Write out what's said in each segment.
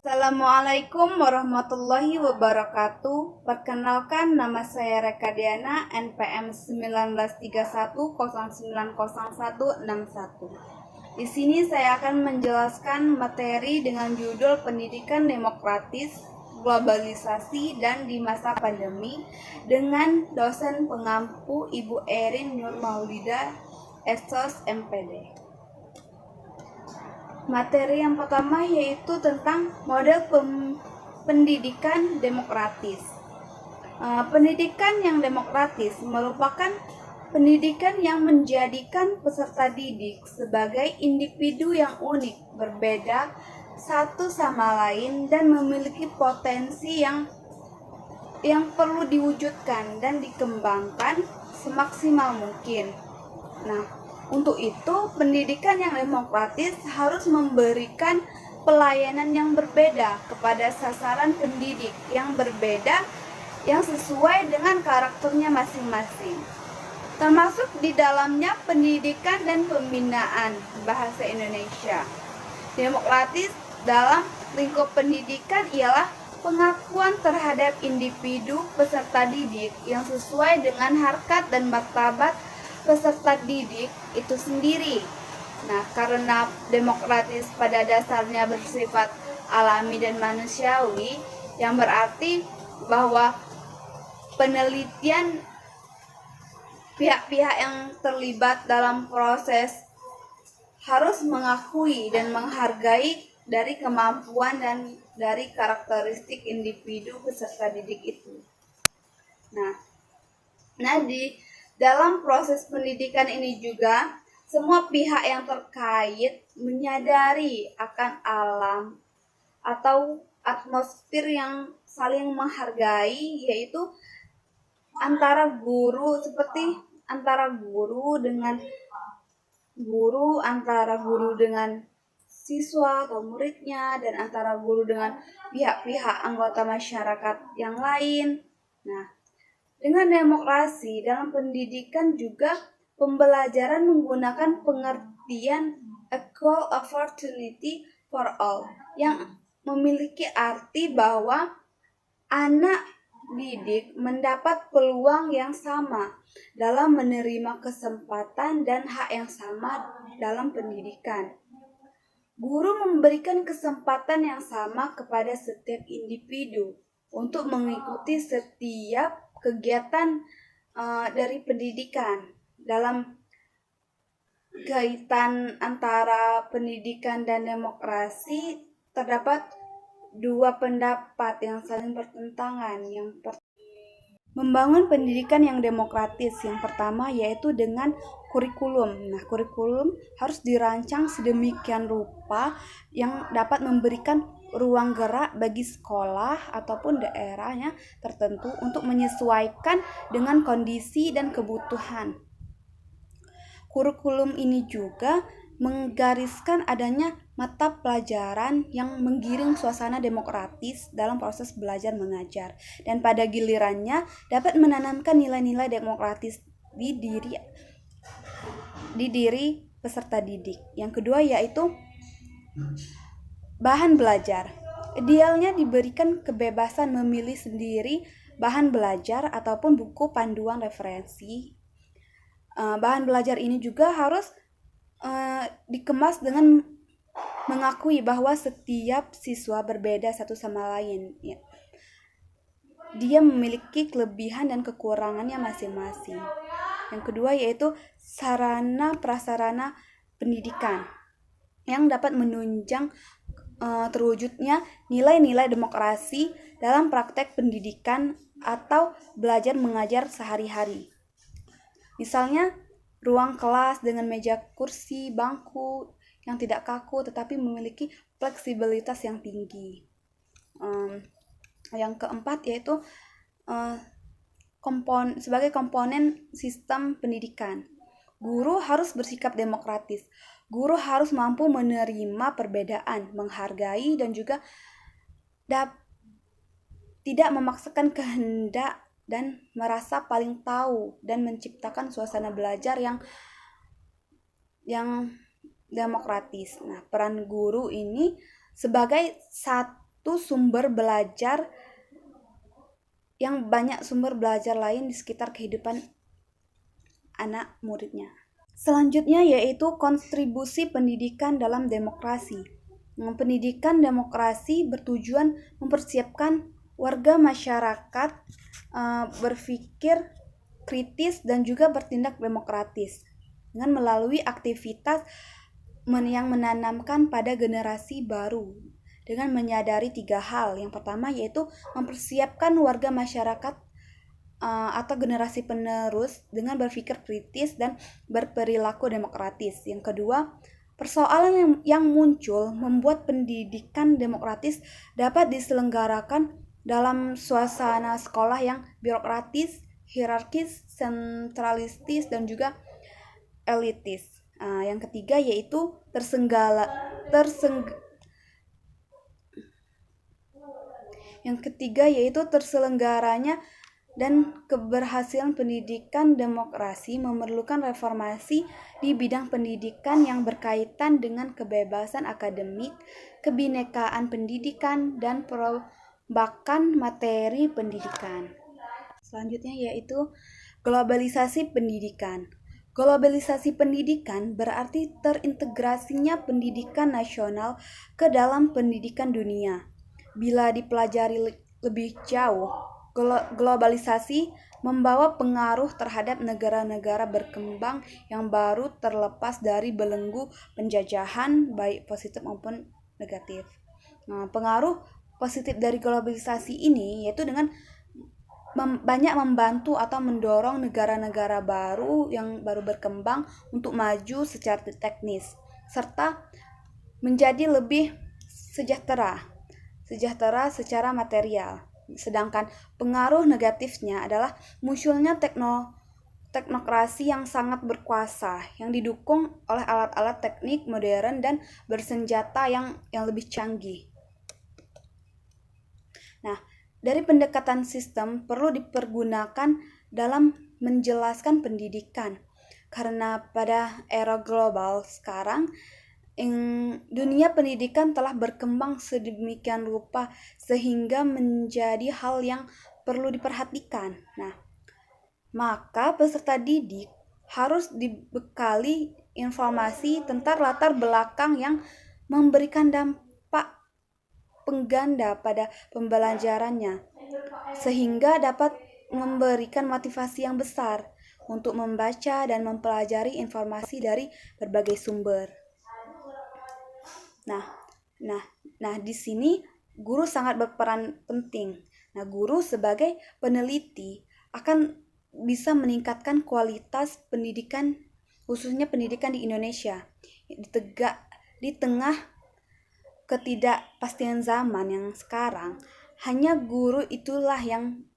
Assalamualaikum warahmatullahi wabarakatuh. Perkenalkan, nama saya Reka Diana, NPM 1931090161. Di sini saya akan menjelaskan materi dengan judul Pendidikan Demokratis, Globalisasi, dan di Masa Pandemi dengan dosen pengampu Ibu Erin Nur Maulida, Esos MPD. Materi yang pertama yaitu tentang model pendidikan demokratis. Pendidikan yang demokratis merupakan pendidikan yang menjadikan peserta didik sebagai individu yang unik, berbeda satu sama lain, dan memiliki potensi yang perlu diwujudkan dan dikembangkan semaksimal mungkin. Nah, untuk itu, pendidikan yang demokratis harus memberikan pelayanan yang berbeda kepada sasaran pendidik yang berbeda, yang sesuai dengan karakternya masing-masing. Termasuk di dalamnya pendidikan dan pembinaan bahasa Indonesia. Demokratis dalam lingkup pendidikan ialah pengakuan terhadap individu peserta didik yang sesuai dengan harkat dan martabat peserta didik itu sendiri. Nah, karena demokratis pada dasarnya bersifat alami dan manusiawi, yang berarti bahwa penelitian pihak-pihak yang terlibat dalam proses harus mengakui dan menghargai dari kemampuan dan dari karakteristik individu peserta didik itu. Nah, di dalam proses pendidikan ini juga, semua pihak yang terkait menyadari akan alam atau atmosfer yang saling menghargai, yaitu antara guru antara guru dengan siswa atau muridnya, dan antara guru dengan pihak-pihak anggota masyarakat yang lain. Nah, dengan demokrasi dalam pendidikan juga pembelajaran menggunakan pengertian equal opportunity for all, yang memiliki arti bahwa anak didik mendapat peluang yang sama dalam menerima kesempatan dan hak yang sama dalam pendidikan. Guru memberikan kesempatan yang sama kepada setiap individu untuk mengikuti setiap kegiatan dari pendidikan. Dalam kaitan antara pendidikan dan demokrasi, terdapat dua pendapat yang saling bertentangan. Membangun pendidikan yang demokratis, yang pertama yaitu dengan kurikulum. Nah, kurikulum harus dirancang sedemikian rupa yang dapat memberikan ruang gerak bagi sekolah ataupun daerahnya tertentu untuk menyesuaikan dengan kondisi dan kebutuhan. Kurikulum ini juga menggariskan adanya mata pelajaran yang menggiring suasana demokratis dalam proses belajar mengajar, dan pada gilirannya dapat menanamkan nilai-nilai demokratis di diri peserta didik. Yang kedua yaitu bahan belajar. Idealnya diberikan kebebasan memilih sendiri bahan belajar ataupun buku panduan referensi. Bahan belajar ini juga harus dikemas dengan mengakui bahwa setiap siswa berbeda satu sama lain. Dia memiliki kelebihan dan kekurangannya masing-masing. Yang kedua yaitu sarana prasarana pendidikan yang dapat menunjang terwujudnya nilai-nilai demokrasi dalam praktek pendidikan atau belajar mengajar sehari-hari. Misalnya, ruang kelas dengan meja kursi, bangku yang tidak kaku tetapi memiliki fleksibilitas yang tinggi. Yang keempat yaitu sebagai komponen sistem pendidikan. Guru harus bersikap demokratis. Guru harus mampu menerima perbedaan, menghargai, dan juga tidak memaksakan kehendak dan merasa paling tahu, dan menciptakan suasana belajar yang demokratis. Nah, peran guru ini sebagai satu satu sumber belajar yang banyak sumber belajar lain di sekitar kehidupan anak muridnya. Selanjutnya yaitu kontribusi pendidikan dalam demokrasi. Pendidikan demokrasi bertujuan mempersiapkan warga masyarakat berpikir kritis dan juga bertindak demokratis dengan melalui aktivitas yang menanamkan pada generasi baru dengan menyadari 3 hal. Yang pertama yaitu mempersiapkan warga masyarakat atau generasi penerus dengan berpikir kritis dan berperilaku demokratis. Yang kedua, persoalan yang muncul membuat pendidikan demokratis dapat diselenggarakan dalam suasana sekolah yang birokratis, hierarkis, sentralistis, dan juga elitis. Yang ketiga yaitu terselenggaranya dan keberhasilan pendidikan demokrasi memerlukan reformasi di bidang pendidikan yang berkaitan dengan kebebasan akademik, kebinekaan pendidikan, dan perombakan materi pendidikan. Selanjutnya yaitu globalisasi pendidikan. Globalisasi pendidikan berarti terintegrasinya pendidikan nasional ke dalam pendidikan dunia. Bila dipelajari lebih jauh, globalisasi membawa pengaruh terhadap negara-negara berkembang yang baru terlepas dari belenggu penjajahan baik positif maupun negatif. Pengaruh positif dari globalisasi ini yaitu dengan banyak membantu atau mendorong negara-negara baru yang baru berkembang untuk maju secara teknis serta menjadi lebih sejahtera secara material. Sedangkan pengaruh negatifnya adalah munculnya teknokrasi yang sangat berkuasa yang didukung oleh alat-alat teknik modern dan bersenjata yang lebih canggih. Nah, dari pendekatan sistem perlu dipergunakan dalam menjelaskan pendidikan. Karena pada era global sekarang, dunia pendidikan telah berkembang sedemikian rupa sehingga menjadi hal yang perlu diperhatikan. Nah, maka peserta didik harus dibekali informasi tentang latar belakang yang memberikan dampak pengganda pada pembelajarannya, sehingga dapat memberikan motivasi yang besar untuk membaca dan mempelajari informasi dari berbagai sumber. Nah, di sini guru sangat berperan penting. Nah, guru sebagai peneliti akan bisa meningkatkan kualitas pendidikan, khususnya pendidikan di Indonesia. Di tengah ketidakpastian zaman yang sekarang, hanya guru itulah yang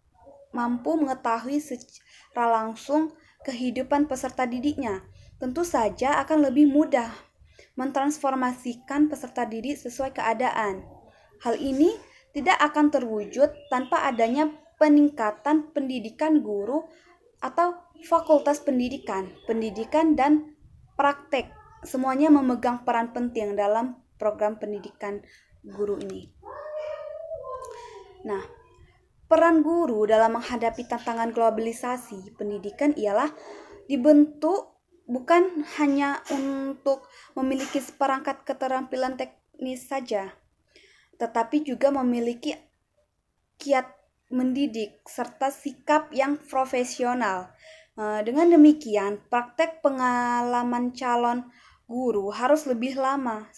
mampu mengetahui secara langsung kehidupan peserta didiknya. Tentu saja akan lebih mudah mentransformasikan peserta didik sesuai keadaan. Hal ini tidak akan terwujud tanpa adanya peningkatan pendidikan guru atau fakultas pendidikan dan praktek. Semuanya memegang peran penting dalam program pendidikan guru ini. Nah, peran guru dalam menghadapi tantangan globalisasi pendidikan ialah dibentuk bukan hanya untuk memiliki seperangkat keterampilan teknis saja, tetapi juga memiliki kiat mendidik serta sikap yang profesional. Dengan demikian, praktek pengalaman calon guru harus lebih lama.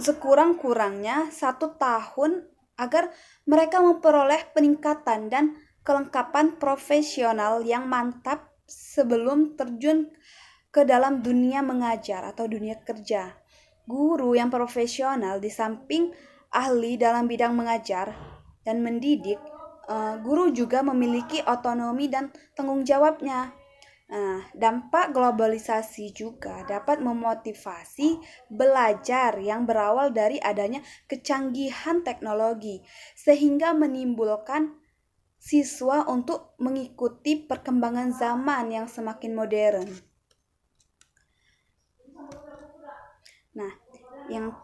Sekurang-kurangnya 1 tahun agar mereka memperoleh peningkatan dan kelengkapan profesional yang mantap sebelum terjun ke dalam dunia mengajar atau dunia kerja. Guru yang profesional di samping ahli dalam bidang mengajar dan mendidik, guru juga memiliki otonomi dan tanggung jawabnya. Dampak globalisasi juga dapat memotivasi belajar yang berawal dari adanya kecanggihan teknologi, sehingga menimbulkan siswa untuk mengikuti perkembangan zaman yang semakin modern. Nah, Yang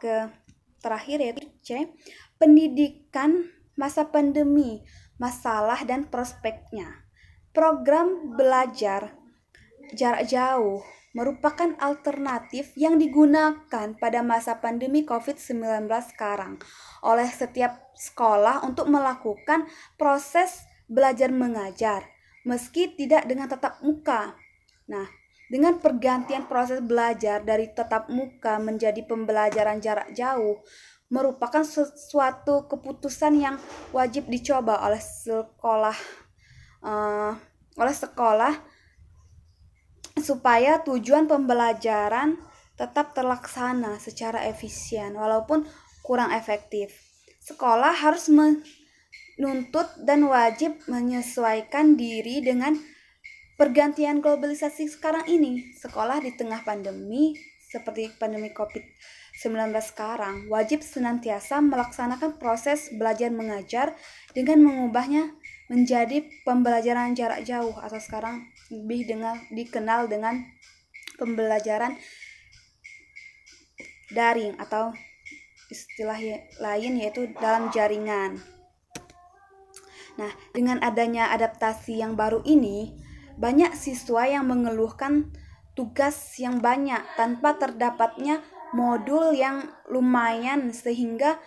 terakhir yaitu C, pendidikan masa pandemi, masalah dan prospeknya. Program belajar jarak jauh merupakan alternatif yang digunakan pada masa pandemi COVID-19 sekarang oleh setiap sekolah untuk melakukan proses belajar mengajar, meski tidak dengan tatap muka. Nah, dengan pergantian proses belajar dari tatap muka menjadi pembelajaran jarak jauh, merupakan suatu keputusan yang wajib dicoba oleh sekolah supaya tujuan pembelajaran tetap terlaksana secara efisien walaupun kurang efektif. Sekolah harus menuntut dan wajib menyesuaikan diri dengan pergantian globalisasi sekarang ini. Sekolah di tengah pandemi seperti pandemi COVID-19 sekarang wajib senantiasa melaksanakan proses belajar mengajar dengan mengubahnya menjadi pembelajaran jarak jauh atau sekarang lebih dikenal dengan pembelajaran daring atau istilah lain yaitu dalam jaringan. Nah, dengan adanya adaptasi yang baru ini, banyak siswa yang mengeluhkan tugas yang banyak tanpa terdapatnya modul yang lumayan sehingga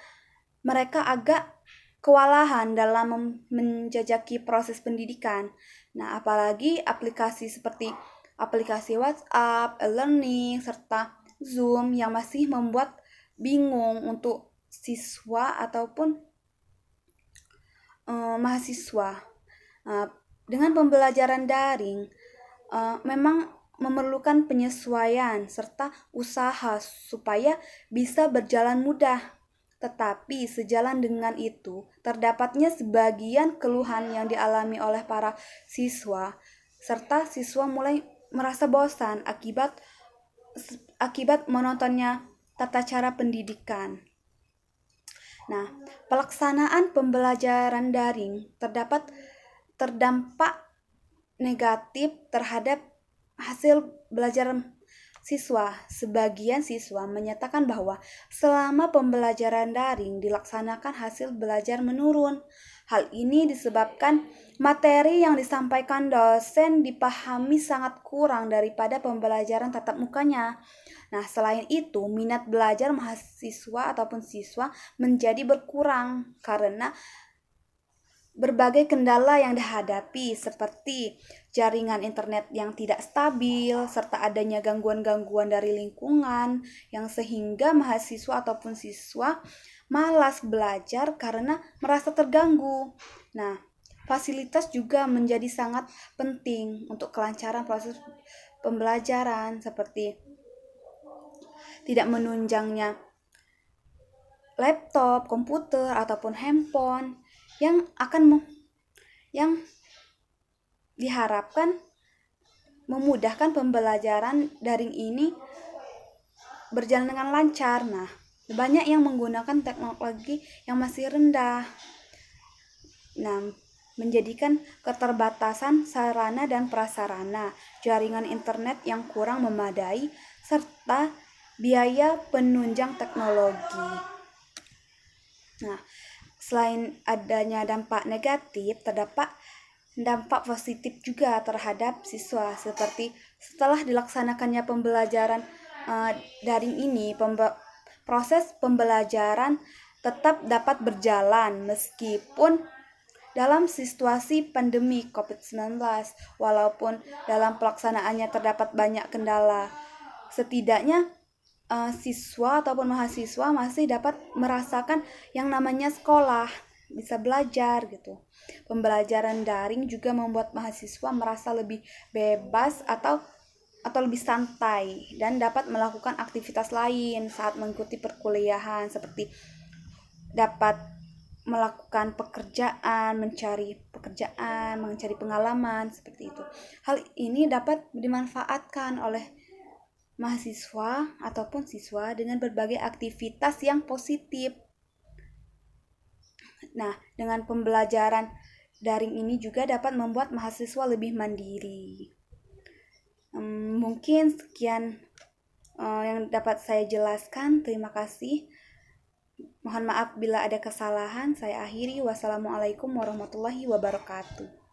mereka agak kewalahan dalam menjajaki proses pendidikan. Nah, apalagi aplikasi seperti aplikasi WhatsApp, e-learning, serta Zoom yang masih membuat bingung untuk siswa ataupun mahasiswa. Dengan pembelajaran daring, memang memerlukan penyesuaian serta usaha supaya bisa berjalan mudah. Tetapi sejalan dengan itu, terdapatnya sebagian keluhan yang dialami oleh para siswa, serta siswa mulai merasa bosan akibat monotonnya tata cara pendidikan. Nah, pelaksanaan pembelajaran daring terdampak negatif terhadap hasil belajar siswa. Sebagian siswa menyatakan bahwa selama pembelajaran daring dilaksanakan hasil belajar menurun. Hal ini disebabkan materi yang disampaikan dosen dipahami sangat kurang daripada pembelajaran tatap mukanya. Nah, selain itu, minat belajar mahasiswa ataupun siswa menjadi berkurang karena berbagai kendala yang dihadapi seperti jaringan internet yang tidak stabil serta adanya gangguan-gangguan dari lingkungan yang sehingga mahasiswa ataupun siswa malas belajar karena merasa terganggu. Nah, fasilitas juga menjadi sangat penting untuk kelancaran proses pembelajaran seperti tidak menunjangnya laptop, komputer ataupun handphone yang diharapkan memudahkan pembelajaran daring ini berjalan dengan lancar. Nah, banyak yang menggunakan teknologi yang masih rendah. Nah, menjadikan keterbatasan sarana dan prasarana, jaringan internet yang kurang memadai, serta biaya penunjang teknologi. Nah, selain adanya dampak negatif, terdapat dampak positif juga terhadap siswa seperti setelah dilaksanakannya pembelajaran daring ini, proses pembelajaran tetap dapat berjalan meskipun dalam situasi pandemi COVID-19, walaupun dalam pelaksanaannya terdapat banyak kendala. Setidaknya siswa ataupun mahasiswa masih dapat merasakan yang namanya sekolah, bisa belajar gitu. Pembelajaran daring juga membuat mahasiswa merasa lebih bebas atau lebih santai dan dapat melakukan aktivitas lain saat mengikuti perkuliahan seperti dapat melakukan mencari pengalaman seperti itu. Hal ini dapat dimanfaatkan oleh mahasiswa ataupun siswa dengan berbagai aktivitas yang positif. Nah, dengan pembelajaran daring ini juga dapat membuat mahasiswa lebih mandiri. Mungkin sekian yang dapat saya jelaskan. Terima kasih. Mohon maaf bila ada kesalahan. Saya akhiri. Wassalamualaikum warahmatullahi wabarakatuh.